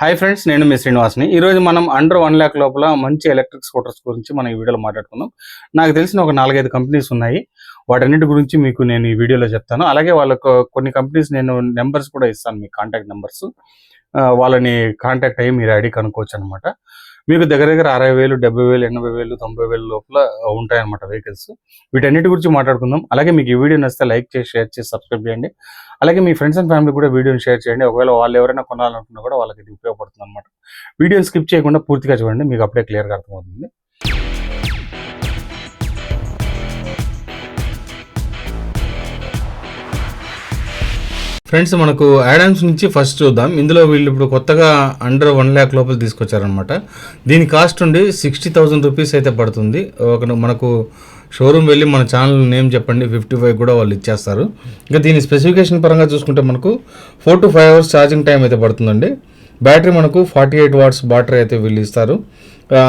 Hi friends, నేను మీ శ్రీనివాస్ని. ఈరోజు మనం అండర్ 1 lakh లోపల మంచి ఎలక్ట్రిక్ స్కూటర్స్ గురించి మనం ఈ వీడియోలో మాట్లాడుకుందాం. నాకు తెలిసిన ఒక 4-5 కంపెనీస్ ఉన్నాయి. వాటన్నిటి గురించి మీకు నేను ఈ వీడియోలో చెప్తాను. అలాగే వాళ్ళకు కొన్ని కంపెనీస్ నేను నెంబర్స్ కూడా ఇస్తాను, మీ కాంటాక్ట్ నెంబర్స్. వాళ్ళని కాంటాక్ట్ అయ్యి మీరు ఐడి కనుక్కోవచ్చు అనమాట. మీకు దగ్గర 60,000, 70,000, 80,000, 90,000 లోపల ఉంటాయన్నమాట వెహికల్స్. వీటన్నిటి గురించి మాట్లాడుకుందాం. అలాగే మీకు ఈ వీడియో నచ్చితే లైక్ చేసి, షేర్ చేసి, సబ్స్క్రైబ్ చేయండి. అలాగే మీ ఫ్రెండ్స్ అండ్ ఫ్యామిలీ కూడా వీడియోని షేర్ చేయండి. ఒకవేళ వాళ్ళు ఎవరైనా కొనాలనుకున్నా కూడా వాళ్ళకి ఇది ఉపయోగపడుతుంది అనమాట. వీడియోని స్కిప్ చేయకుండా పూర్తిగా చూడండి, మీకు అప్పుడే క్లియర్గా అర్థమవుతుంది. ఫ్రెండ్స్, మనకు యాడామ్స్ నుంచి ఫస్ట్ చూద్దాం. ఇందులో వీళ్ళు ఇప్పుడు కొత్తగా అండర్ 1 lakh లోపల తీసుకొచ్చారనమాట. దీని కాస్ట్ ఉండి 60,000 రూపీస్ అయితే పడుతుంది. మనకు షోరూమ్ వెళ్ళి మన ఛానల్ నేమ్ చెప్పండి, 55 కూడా వాళ్ళు ఇచ్చేస్తారు. ఇంకా దీని స్పెసిఫికేషన్ పరంగా చూసుకుంటే మనకు 4 to 5 hours ఛార్జింగ్ టైం అయితే పడుతుందండి. బ్యాటరీ మనకు 48 watts బ్యాటరీ అయితే వీళ్ళు ఇస్తారు.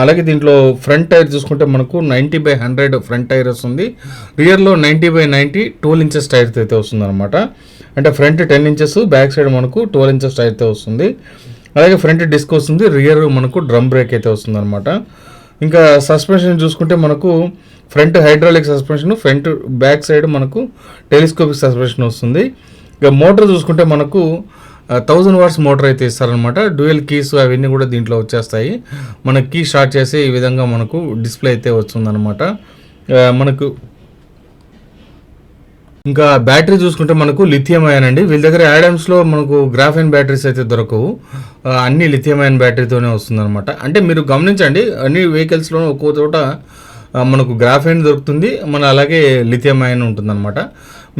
అలాగే దీంట్లో ఫ్రంట్ టైర్ చూసుకుంటే మనకు 90/100 ఫ్రంట్ టైర్ వస్తుంది. రియర్లో 90/90 12 inches టైర్ అయితే వస్తుంది అనమాట. అంటే ఫ్రంట్ 10 inches, బ్యాక్ సైడ్ మనకు 12 inches టైర్తో వస్తుంది. అలాగే ఫ్రంట్ డిస్క్ వస్తుంది, రియర్ మనకు డ్రమ్ బ్రేక్ అయితే వస్తుంది అనమాట. ఇంకా సస్పెన్షన్ చూసుకుంటే మనకు front hydraulic suspension, front back side మనకు టెలిస్కోపిక్ సస్పెన్షన్ వస్తుంది. ఇక మోటార్ చూసుకుంటే మనకు 1000 watts మోటార్ అయితే ఇస్తారనమాట. డ్యూయల్ కీస్ అవన్నీ కూడా దీంట్లో వచ్చేస్తాయి. మన కీ స్టార్ట్ చేసి ఈ విధంగా మనకు డిస్ప్లే అయితే వస్తుందన్నమాట. మనకు ఇంకా బ్యాటరీ చూసుకుంటే మనకు లిథియం అయాన్ అండి. వీళ్ళ దగ్గర యాడమ్స్లో మనకు గ్రాఫైన్ బ్యాటరీస్ అయితే దొరకవు, అన్ని లిథియం అయాన్ బ్యాటరీతోనే వస్తుందన్నమాట. అంటే మీరు గమనించండి, అన్ని వెహికల్స్లో ఒక్కో చోట మనకు గ్రాఫైన్ దొరుకుతుంది, అలాగే లిథియం అయాన్ ఉంటుందన్నమాట.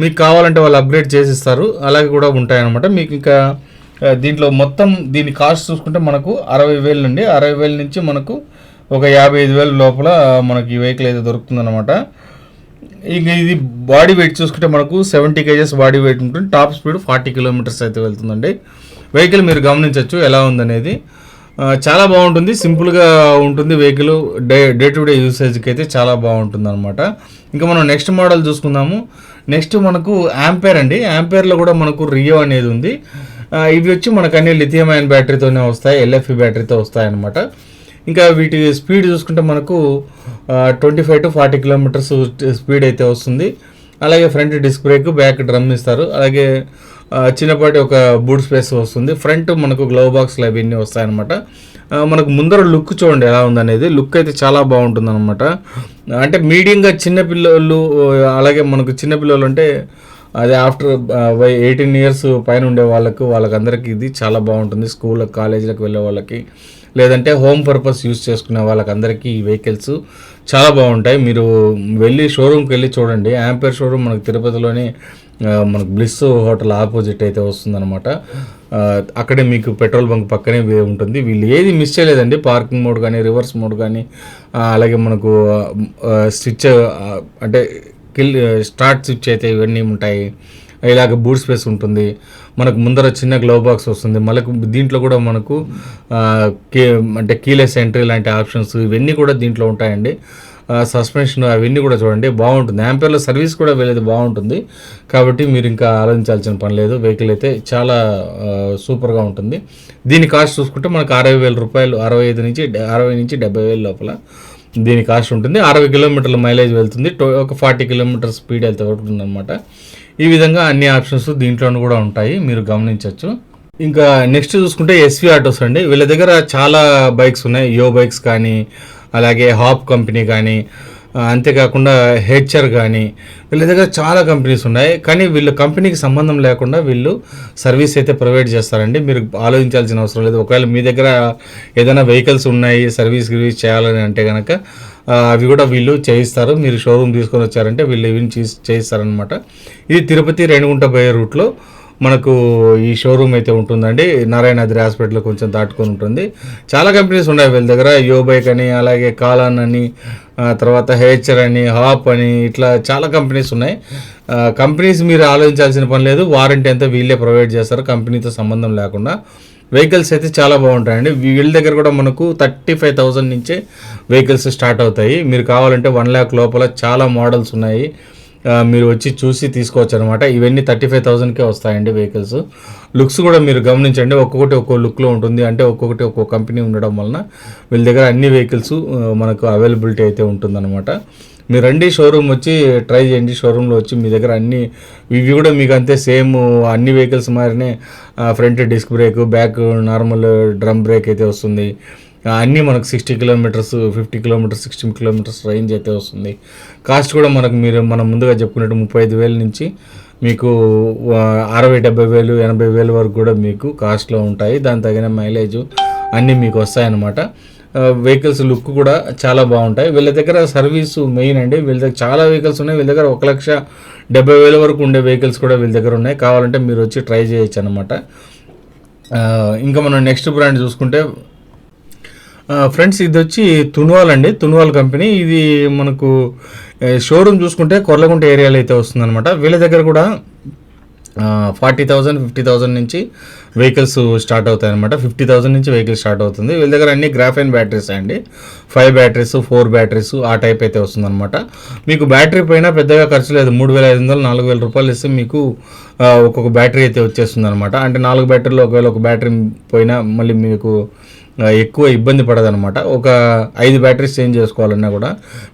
మీకు కావాలంటే వాళ్ళు అప్గ్రేడ్ చేసిస్తారు, అలాగే కూడా ఉంటాయన్నమాట. మీకు ఇంకా దీంట్లో మొత్తం దీని కాస్ట్ చూసుకుంటే మనకు 60,000 నుండి 60,000 నుంచి మనకు ఒక 55,000 లోపల మనకి ఈ వెహికల్ అయితే దొరుకుతుందన్నమాట. ఇంక ఇది బాడీ వెయిట్ చూసుకుంటే మనకు 70 kgs బాడీ వెయిట్ ఉంటుంది. టాప్ స్పీడ్ 40 kilometers అయితే వెళ్తుందండి. వెహికల్ మీరు గమనించవచ్చు ఎలా ఉందనేది. చాలా బాగుంటుంది, సింపుల్గా ఉంటుంది వెహికల్. డే టు డే యూసేజ్కి అయితే చాలా బాగుంటుంది అనమాట. ఇంకా మనం నెక్స్ట్ మోడల్ చూసుకుందాము. నెక్స్ట్ మనకు యాంపేర్ అండి. యాంపేర్లో కూడా మనకు రియో అనేది ఉంది. ఇవి వచ్చి మనకు అన్ని లిథియం అయాన్ బ్యాటరీతోనే వస్తాయి, LFP బ్యాటరీతో వస్తాయి అనమాట. ఇంకా వీటి స్పీడ్ చూసుకుంటే మనకు 25 to 40 kilometers స్పీడ్ అయితే వస్తుంది. అలాగే front disc brake, back drum ఇస్తారు. అలాగే చిన్నపాటి ఒక బూట్ స్పేస్ వస్తుంది. ఫ్రంట్ మనకు గ్లవ్ బాక్స్లు అవన్నీ వస్తాయన్నమాట. మనకు ముందర లుక్ చూడండి ఎలా ఉందనేది. లుక్ అయితే చాలా బాగుంటుంది అనమాట. అంటే మీడియంగా చిన్నపిల్లలు, అలాగే మనకు చిన్నపిల్లలు అంటే అదే ఆఫ్టర్ 18 years పైన ఉండే వాళ్ళకందరికీ ఇది చాలా బాగుంటుంది. స్కూల్ కాలేజీలకు వెళ్ళే వాళ్ళకి, లేదంటే హోమ్ పర్పస్ యూస్ చేసుకునే వాళ్ళకందరికీ ఈ వెహికల్స్ చాలా బాగుంటాయి. మీరు వెళ్ళి షోరూమ్కి వెళ్ళి చూడండి. యాంపేర్ షోరూమ్ మనకు తిరుపతిలోనే మనకు బ్లిస్ హోటల్ ఆపోజిట్ అయితే వస్తుందన్నమాట. అక్కడే మీకు పెట్రోల్ బంక్ పక్కనే ఉంటుంది. వీళ్ళు ఏది మిస్ చేయలేదండి. పార్కింగ్ మోడ్ కానీ, రివర్స్ మోడ్ కానీ, అలాగే మనకు స్విచ్ అంటే స్టార్ట్ స్విచ్ అయితే ఇవన్నీ ఉంటాయి. ఇలాగ బూట్ స్పేస్ ఉంటుంది. మనకు ముందర చిన్న గ్లవ్ బాక్స్ వస్తుంది. మనకు దీంట్లో కూడా మనకు అంటే కీలెస్ ఎంట్రీ లాంటి ఆప్షన్స్ ఇవన్నీ కూడా దీంట్లో ఉంటాయండి. సస్పెన్షన్ అవన్నీ కూడా చూడండి బాగుంటుంది. యాంపేర్లో సర్వీస్ కూడా వెళ్ళేది బాగుంటుంది. కాబట్టి మీరు ఇంకా ఆలోచించాల్సిన పని లేదు. వెహికల్ అయితే చాలా సూపర్గా ఉంటుంది. దీని కాస్ట్ చూసుకుంటే మనకు 60,000 రూపాయలు, 60 నుంచి 70,000 లోపల దీని కాస్ట్ ఉంటుంది. 60 kilometers మైలేజ్ వెళ్తుంది. ఒక 40 kilometers స్పీడ్ అయితే ఉంటుంది అనమాట. ఈ విధంగా అన్ని ఆప్షన్స్ దీంట్లోనూ కూడా ఉంటాయి, మీరు గమనించవచ్చు. ఇంకా నెక్స్ట్ చూసుకుంటే SV ఆటోస్ అండి. వీళ్ళ దగ్గర చాలా బైక్స్ ఉన్నాయి. యో బైక్స్ కానీ, అలాగే హాప్ కంపెనీ కానీ, అంతేకాకుండా హెచ్ఆర్ కానీ, వీళ్ళ దగ్గర చాలా కంపెనీస్ ఉన్నాయి. కానీ వీళ్ళ కంపెనీకి సంబంధం లేకుండా వీళ్ళు సర్వీస్ అయితే ప్రొవైడ్ చేస్తారండి. మీరు ఆలోచించాల్సిన అవసరం లేదు. ఒకవేళ మీ దగ్గర ఏదైనా వెహికల్స్ ఉన్నాయి, సర్వీస్ చేయాలని అంటే కనుక అవి కూడా వీళ్ళు చేయిస్తారు. మీరు షోరూమ్ తీసుకొని వచ్చారంటే వీళ్ళు ఇవి చేయిస్తారనమాట. ఇది తిరుపతి రేణిగుంట పోయే రూట్లో మనకు ఈ షోరూమ్ అయితే ఉంటుందండి. నారాయణాద్రి హాస్పిటల్ కొంచెం దాటుకొని ఉంటుంది. చాలా కంపెనీస్ ఉన్నాయి వీళ్ళ దగ్గర. యో బైక్ అని, అలాగే కాలాన్ అని, తర్వాత హెచ్ఆర్ అని, హాప్ అని, ఇట్లా చాలా కంపెనీస్ ఉన్నాయి. కంపెనీస్ మీరు ఆలోచించాల్సిన పని లేదు. వారంటీ అంతా వీళ్ళే ప్రొవైడ్ చేస్తారు, కంపెనీతో సంబంధం లేకుండా. వెహికల్స్ అయితే చాలా బాగుంటాయండి. వీళ్ళ దగ్గర కూడా మనకు 35,000 నుంచే వెహికల్స్ స్టార్ట్ అవుతాయి. మీరు కావాలంటే 1 lakh లోపల చాలా మోడల్స్ ఉన్నాయి. మీరు వచ్చి చూసి తీసుకోవచ్చు అనమాట. ఇవన్నీ 35,000కే వస్తాయండి వెహికల్స్. లుక్స్ కూడా మీరు గమనించండి, ఒక్కొక్కటి ఒక్కో లుక్లో ఉంటుంది. అంటే ఒక్కొక్కటి ఒక్కో కంపెనీ ఉండడం వలన వీళ్ళ దగ్గర అన్ని వెహికల్స్ మనకు అవైలబిలిటీ అయితే ఉంటుందన్నమాట. మీరు రండి, షోరూమ్ వచ్చి ట్రై చేయండి. షోరూంలో వచ్చి మీ దగ్గర అన్ని ఇవి కూడా మీకు అంతే సేమ్ అన్ని వెహికల్స్ మారినే front disc brake, back normal drum brake అయితే వస్తుంది. అన్నీ మనకు 60 కిలోమీటర్స్, 50 కిలోమీటర్స్, 60 కిలోమీటర్స్ రేంజ్ అయితే వస్తుంది. కాస్ట్ కూడా మనం ముందుగా చెప్పుకున్నట్టు 35,000 నుంచి మీకు 60,000, 70,000, 80,000 వరకు కూడా మీకు కాస్ట్లో ఉంటాయి. దాని తగిన మైలేజ్ అన్నీ మీకు వస్తాయన్నమాట. వెహికల్స్ లుక్ కూడా చాలా బాగుంటాయి. వీళ్ళ దగ్గర సర్వీసు మెయిన్ అండి. వీళ్ళ దగ్గర చాలా వెహికల్స్ ఉన్నాయి. వీళ్ళ దగ్గర 1,70,000 వరకు ఉండే వెహికల్స్ కూడా వీళ్ళ దగ్గర ఉన్నాయి. కావాలంటే మీరు వచ్చి ట్రై చేయొచ్చు అనమాట. ఇంకా మనం నెక్స్ట్ బ్రాండ్ చూసుకుంటే ఫ్రెండ్స్, ఇది వచ్చి తున్వాల్ అండి. తున్వాల్ కంపెనీ. ఇది మనకు షోరూమ్ చూసుకుంటే కొర్లగుంట ఏరియాలో అయితే వస్తుందన్నమాట. వీళ్ళ దగ్గర కూడా 40,000, 50,000 నుంచి వెహికల్స్ స్టార్ట్ అవుతాయి అనమాట. 50,000 నుంచి వెహికల్ స్టార్ట్ అవుతుంది. వీళ్ళ దగ్గర అన్ని గ్రాఫైన్ బ్యాటరీస్ అండి. 5 బ్యాటరీస్, 4 బ్యాటరీస్ ఆ టైప్ అయితే వస్తుందన్నమాట. మీకు బ్యాటరీ పైన పెద్దగా ఖర్చు లేదు. 3,500, 4,000 రూపాయలు ఇస్తే మీకు ఒక్కొక్క బ్యాటరీ అయితే వచ్చేస్తుంది అనమాట. అంటే 4 బ్యాటరీలో ఒకవేళ ఒక బ్యాటరీ పోయినా మళ్ళీ మీకు ఎక్కువ ఇబ్బంది పడదనమాట. ఒక 5 బ్యాటరీస్ చేంజ్ చేసుకోవాలన్నా కూడా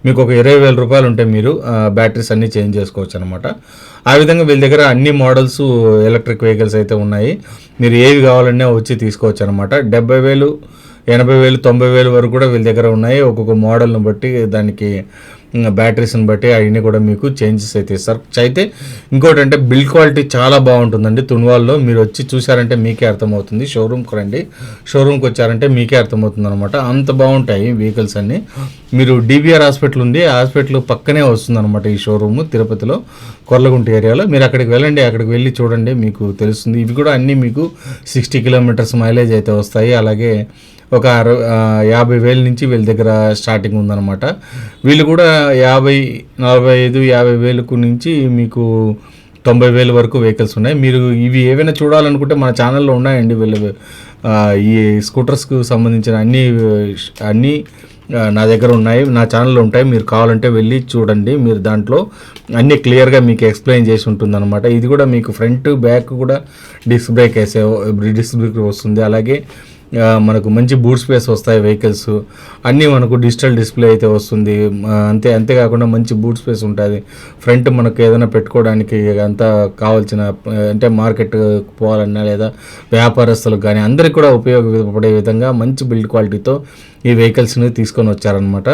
మీకు ఒక 20,000 రూపాయలు ఉంటే మీరు బ్యాటరీస్ అన్నీ చేంజ్ చేసుకోవచ్చు అనమాట. ఆ విధంగా వీళ్ళ దగ్గర అన్ని మోడల్స్ ఎలక్ట్రిక్ వెహికల్స్ అయితే ఉన్నాయి. మీరు ఏవి కావాలన్నా వచ్చి తీసుకోవచ్చు అనమాట. 70,000, 80,000, 90,000 వరకు కూడా వీళ్ళ దగ్గర ఉన్నాయి. ఒక్కొక్క మోడల్ని బట్టి దానికి బ్యాటరీస్ని బట్టి అవన్నీ కూడా మీకు చేంజెస్ అయితే ఇస్తారు. అయితే ఇంకోటి అంటే బిల్డ్ క్వాలిటీ చాలా బాగుంటుందండి తున్వాల్లో. మీరు వచ్చి చూసారంటే మీకే అర్థమవుతుంది. షోరూమ్కి రండి, షోరూమ్కి వచ్చారంటే మీకే అర్థమవుతుంది అనమాట. అంత బాగుంటాయి వెహికల్స్ అన్నీ. మీరు DBR హాస్పిటల్ ఉంది, ఆ హాస్పిటల్ పక్కనే వస్తుందన్నమాట ఈ షోరూమ్, తిరుపతిలో కొర్లగుంట ఏరియాలో. మీరు అక్కడికి వెళ్ళండి, అక్కడికి వెళ్ళి చూడండి, మీకు తెలుస్తుంది. ఇవి కూడా అన్నీ మీకు 60 కిలోమీటర్స్ మైలేజ్ అయితే వస్తాయి. అలాగే ఒక 50,000 నుంచి వీళ్ళ దగ్గర స్టార్టింగ్ ఉందన్నమాట. వీళ్ళు కూడా 50, 45, 50,000 నుంచి మీకు 90,000 వరకు వెహికల్స్ ఉన్నాయి. మీరు ఇవి ఏవైనా చూడాలనుకుంటే మన ఛానల్లో ఉన్నాయండి. వీళ్ళు ఈ స్కూటర్స్కు సంబంధించిన అన్నీ నా దగ్గర ఉన్నాయి, నా ఛానల్లో ఉంటాయి. మీరు కావాలంటే వెళ్ళి చూడండి. మీరు దాంట్లో అన్నీ క్లియర్గా మీకు ఎక్స్ప్లెయిన్ చేసి ఉంటుందన్నమాట. ఇది కూడా మీకు ఫ్రంట్ బ్యాక్ కూడా డిస్క్ బ్రేక్ వస్తుంది. అలాగే మనకు మంచి బూట్ స్పేస్ వస్తాయి వెహికల్స్ అన్నీ. మనకు డిజిటల్ డిస్ప్లే అయితే వస్తుంది. అంతేకాకుండా మంచి బూట్ స్పేస్ ఉంటుంది. ఫ్రంట్ మనకు ఏదైనా పెట్టుకోవడానికి అంతా కావాల్సిన, అంటే మార్కెట్ పోవాలన్నా లేదా వ్యాపారస్తులకు కానీ అందరికీ కూడా ఉపయోగపడే విధంగా మంచి బిల్డ్ క్వాలిటీతో ఈ వెహికల్స్ని తీసుకొని వచ్చారనమాట.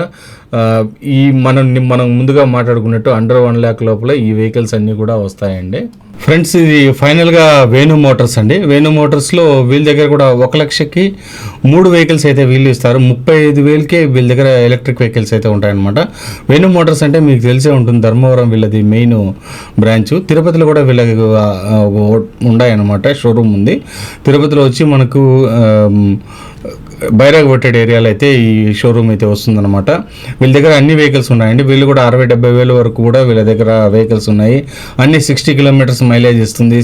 మనం ముందుగా మాట్లాడుకున్నట్టు అండర్ 1 lakh లోపల ఈ వెహికల్స్ అన్నీ కూడా వస్తాయండి. ఫ్రెండ్స్, ఇది ఫైనల్గా వేణు మోటార్స్ అండి. వేణు మోటార్స్లో వీళ్ళ దగ్గర కూడా 1,00,000కి 3 వెహికల్స్ అయితే వీళ్ళు ఇస్తారు. 35,000కే వీళ్ళ దగ్గర ఎలక్ట్రిక్ వెహికల్స్ అయితే ఉంటాయన్నమాట. వేణు మోటార్స్ అంటే మీకు తెలిసే ఉంటుంది, ధర్మవరం వీళ్ళది మెయిన్ బ్రాంచ్. తిరుపతిలో కూడా వీళ్ళకి ఉన్నాయన్నమాట, షోరూమ్ ఉంది. తిరుపతిలో వచ్చి మనకు బైరాగపట్టెడ్ ఏరియాలో అయితే ఈ షోరూమ్ అయితే వస్తుందన్నమాట. వీళ్ళ దగ్గర అన్ని వెహికల్స్ ఉన్నాయండి. వీళ్ళు కూడా 60,000-70,000 వరకు కూడా వీళ్ళ దగ్గర వెహికల్స్ ఉన్నాయి. అన్ని 60 కిలోమీటర్స్ మైలేజ్ ఇస్తుంది,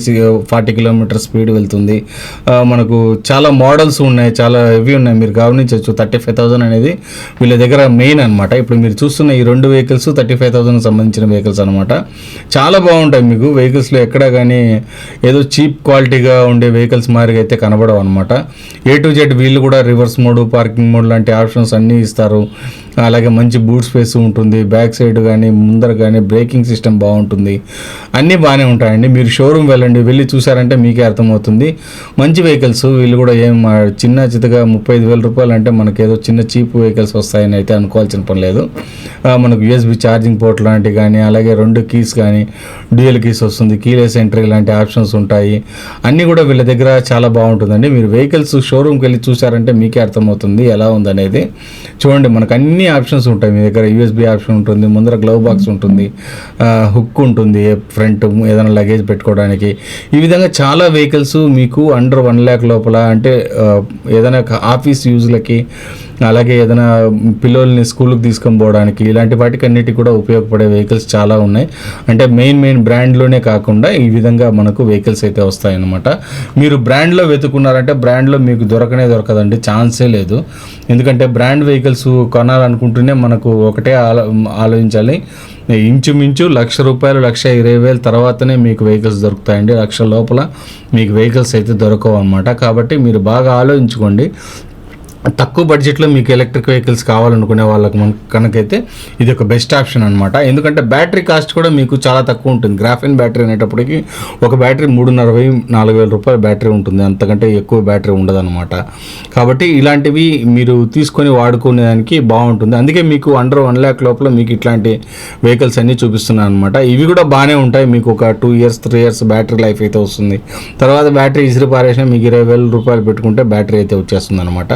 40 కిలోమీటర్స్ స్పీడ్ వెళ్తుంది. మనకు చాలా మోడల్స్ ఉన్నాయి, చాలా ఇవి ఉన్నాయి. మీరు గమనించవచ్చు 35,000 అనేది వీళ్ళ దగ్గర మెయిన్ అనమాట. ఇప్పుడు మీరు చూస్తున్న ఈ 2 వెహికల్స్ 35,000 సంబంధించిన వెహికల్స్ అనమాట. చాలా బాగుంటాయి. మీకు వెహికల్స్లో ఎక్కడ కానీ ఏదో చీప్ క్వాలిటీగా ఉండే వెహికల్స్ మారిగా అయితే కనబడవు అనమాట. A to Z వీళ్ళు కూడా రివర్స్ మోడ్, పార్కింగ్ మోడ్ లాంటి ఆప్షన్స్ అన్నీ ఇస్తారు. అలాగే మంచి బూట్ స్పేస్ ఉంటుంది. బ్యాక్ సైడ్ కానీ ముందర కానీ బ్రేకింగ్ సిస్టమ్ బాగుంటుంది. అన్నీ బాగానే ఉంటాయండి. మీరు షోరూమ్ వెళ్ళి చూసారంటే మీకే అర్థమవుతుంది. మంచి వెహికల్స్. వీళ్ళు కూడా ఏం చిన్న చితగా 35,000 రూపాయలు అంటే మనకేదో చిన్న చీప్ వెహికల్స్ వస్తాయని అయితే అనుకోవాల్సిన పని లేదు. మనకు USB ఛార్జింగ్ పోర్ట్ లాంటివి కానీ, అలాగే 2 కీస్ కానీ, డ్యూయల్ కీస్ వస్తుంది, కీలెస్ ఎంట్రీ లాంటి ఆప్షన్స్ ఉంటాయి. అన్నీ కూడా వీళ్ళ దగ్గర చాలా బాగుంటుందండి. మీరు వెహికల్స్ షోరూమ్కి వెళ్ళి చూసారంటే మీకే అర్థమవుతుంది ఎలా ఉందనేది. చూడండి, మనకు అన్ని ఆప్షన్స్ ఉంటాయి. మీ దగ్గర USB ఆప్షన్ ఉంటుంది, ముందర గ్లవ్ బాక్స్ ఉంటుంది, హుక్ ఉంటుంది ఫ్రంట్ ఏదైనా లగేజ్ పెట్టుకోవడానికి. ఈ విధంగా చాలా వెహికల్స్ మీకు అండర్ 1 lakh లోపల, అంటే ఏదైనా ఆఫీస్ యూజ్లకి అలాగే ఏదైనా పిల్లల్ని స్కూల్కి తీసుకొని పోవడానికి ఇలాంటి వాటికి అన్నిటికీ కూడా ఉపయోగపడే వెహికల్స్ చాలా ఉన్నాయి. అంటే మెయిన్ బ్రాండ్లోనే కాకుండా ఈ విధంగా మనకు వెహికల్స్ అయితే వస్తాయన్నమాట. మీరు బ్రాండ్లో వెతుకున్నారంటే బ్రాండ్లో మీకు దొరకదండి, ఛాన్సే లేదు. ఎందుకంటే బ్రాండ్ వెహికల్స్ కొనాలనుకుంటూనే మనకు ఒకటే ఆలోచించాలి, ఇంచుమించు ₹1,00,000 1,20,000 తర్వాతనే మీకు వెహికల్స్ దొరుకుతాయండి. 1,00,000 లోపల మీకు వెహికల్స్ అయితే దొరకవు అనమాట. కాబట్టి మీరు బాగా ఆలోచించుకోండి. తక్కువ బడ్జెట్లో మీకు ఎలక్ట్రిక్ వెహికల్స్ కావాలనుకునే వాళ్ళకి కనుకైతే ఇది ఒక బెస్ట్ ఆప్షన్ అనమాట. ఎందుకంటే బ్యాటరీ కాస్ట్ కూడా మీకు చాలా తక్కువ ఉంటుంది. గ్రాఫైన్ బ్యాటరీ అనేటప్పటికి ఒక బ్యాటరీ 3,500-4,000 రూపాయల బ్యాటరీ ఉంటుంది, అంతకంటే ఎక్కువ బ్యాటరీ ఉండదన్నమాట. కాబట్టి ఇలాంటివి మీరు తీసుకొని వాడుకునేదానికి బాగుంటుంది. అందుకే మీకు అండర్ 1 lakh లోపల మీకు ఇట్లాంటి వెహికల్స్ అన్నీ చూపిస్తున్నాను అనమాట. ఇవి కూడా బాగానే ఉంటాయి. మీకు ఒక 2 years 3 years బ్యాటరీ లైఫ్ అయితే వస్తుంది. తర్వాత బ్యాటరీ ఇసిరి పారేసిన మీకు 20,000 రూపాయలు పెట్టుకుంటే బ్యాటరీ అయితే వచ్చేస్తుంది అనమాట.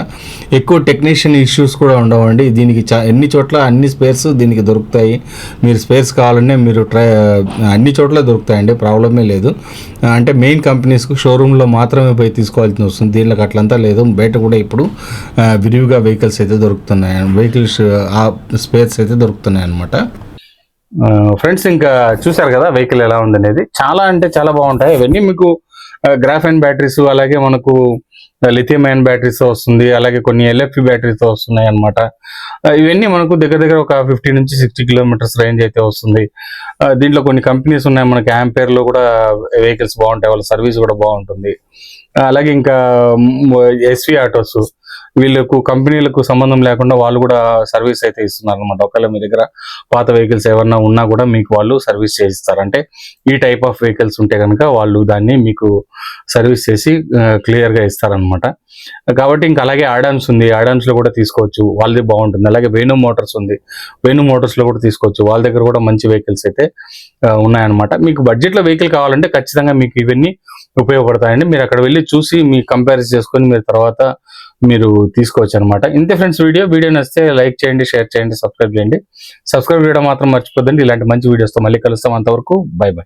ఎక్కువ టెక్నీషియన్ ఇష్యూస్ కూడా ఉండవండి. దీనికి ఎన్ని చోట్ల అన్ని స్పేర్స్ దీనికి దొరుకుతాయి. మీరు స్పేర్స్ కావాలంటే మీరు అన్ని చోట్ల దొరుకుతాయండి, ప్రాబ్లమే లేదు. అంటే మెయిన్ కంపెనీస్కు షోరూంలో మాత్రమే పోయి తీసుకోవాల్సి వస్తుంది. దీనికి అట్లంతా లేదు, బయట కూడా ఇప్పుడు విరివిగా వెహికల్స్ అయితే దొరుకుతున్నాయి, వెహికల్స్ స్పేర్స్ అయితే దొరుకుతున్నాయి అనమాట. ఫ్రెండ్స్, ఇంకా చూసారు కదా వెహికల్ ఎలా ఉందనేది. చాలా అంటే చాలా బాగుంటాయి. ఇవన్నీ మీకు గ్రాఫైన్ బ్యాటరీస్, అలాగే మనకు లిథియం అయాన్ బ్యాటరీస్ వస్తుంది, అలాగే కొన్ని LFP బ్యాటరీతో వస్తున్నాయి అనమాట. ఇవన్నీ మనకు దగ్గర ఒక 50 నుంచి 60 కిలోమీటర్స్ రేంజ్ అయితే వస్తుంది. దీంట్లో కొన్ని కంపెనీస్ ఉన్నాయి మనకి, యాంపేర్లో కూడా వెహికల్స్ బాగుంటాయి, వాళ్ళ సర్వీస్ కూడా బాగుంటుంది. అలాగే ఇంకా SV ఆటోస్, వీళ్ళకు కంపెనీలకు సంబంధం లేకుండా వాళ్ళు కూడా సర్వీస్ అయితే ఇస్తున్నారు అనమాట. ఒకవేళ మీ దగ్గర పాత వెహికల్స్ ఏమన్నా ఉన్నా కూడా మీకు వాళ్ళు సర్వీస్ చేయిస్తారు. అంటే ఈ టైప్ ఆఫ్ వెహికల్స్ ఉంటే కనుక వాళ్ళు దాన్ని మీకు సర్వీస్ చేసి క్లియర్గా ఇస్తారనమాట. కాబట్టి ఇంకా అలాగే ఆడాన్స్ ఉంది, ఆడాన్స్లో కూడా తీసుకోవచ్చు, వాళ్ళది బాగుంటుంది. అలాగే వేణు మోటార్స్ ఉంది, వేణు మోటార్స్లో కూడా తీసుకోవచ్చు, వాళ్ళ దగ్గర కూడా మంచి వెహికల్స్ అయితే ఉన్నాయన్నమాట. మీకు బడ్జెట్లో వెహికల్ కావాలంటే ఖచ్చితంగా మీకు ఇవన్నీ ఉపయోగపడతాయండి. మీరు అక్కడ వెళ్ళి చూసి మీ కంపారిజన్ చేసుకొని మీరు తర్వాత మీరు తీసుకోవచ్చు అనమాట. ఇంతే ఫ్రెండ్స్, వీడియో నచ్చితే లైక్ చేయండి, షేర్ చేయండి, సబ్స్క్రైబ్ చేయండి. సబ్స్క్రైబ్ చేయడం మాత్రం మర్చిపోద్దండి. ఇలాంటి మంచి వీడియోస్తో మళ్ళీ కలుస్తాం. అంతవరకు బై బై.